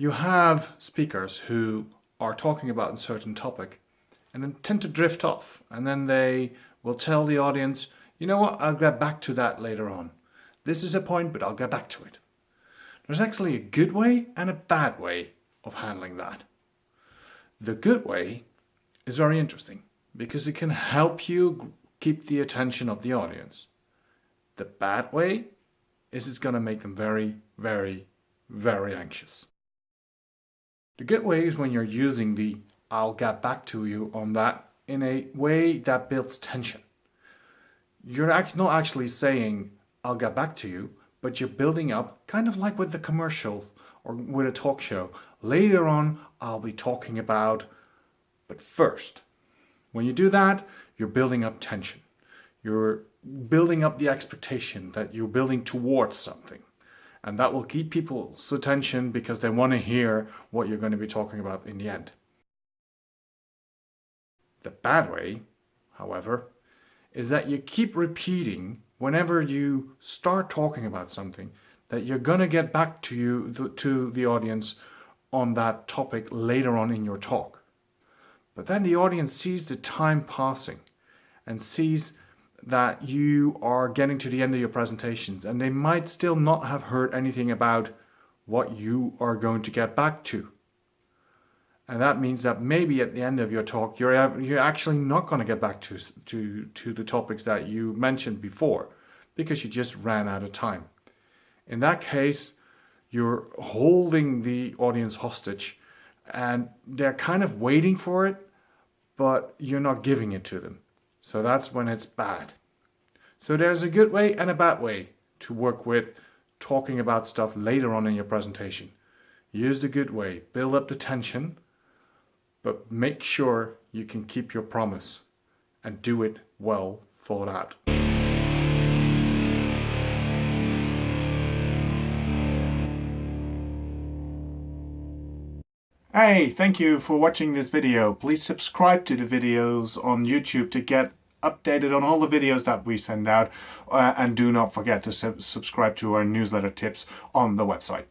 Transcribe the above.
You have speakers who are talking about a certain topic and then tend to drift off, and then they will tell the audience, you know what, I'll get back to that later on. This is a point, but I'll get back to it. There's actually a good way and a bad way of handling that. The good way is very interesting because it can help you keep the attention of the audience. The bad way is it's going to make them very, very, very anxious. The good way is when you're using the I'll get back to you on that in a way that builds tension. You're not actually saying I'll get back to you, but you're building up, kind of like with the commercial or with a talk show. Later on, I'll be talking about, but first. When you do that, you're building up tension. You're building up the expectation that you're building towards something. And that will keep people's attention because they want to hear what you're going to be talking about in the end. The bad way, however, is that you keep repeating whenever you start talking about something that you're going to get back to the audience on that topic later on in your talk. But then the audience sees the time passing and sees that you are getting to the end of your presentations, and they might still not have heard anything about what you are going to get back to. And that means that maybe at the end of your talk, you're actually not going to get back to the topics that you mentioned before because you just ran out of time. In that case, you're holding the audience hostage and they're kind of waiting for it, but you're not giving it to them. So that's when it's bad. So there's a good way and a bad way to work with talking about stuff later on in your presentation. Use the good way, build up the tension, but make sure you can keep your promise and do it well thought out. Hey, thank you for watching this video. Please subscribe to the videos on YouTube to get updated on all the videos that we send out, and do not forget to subscribe to our newsletter tips on the website.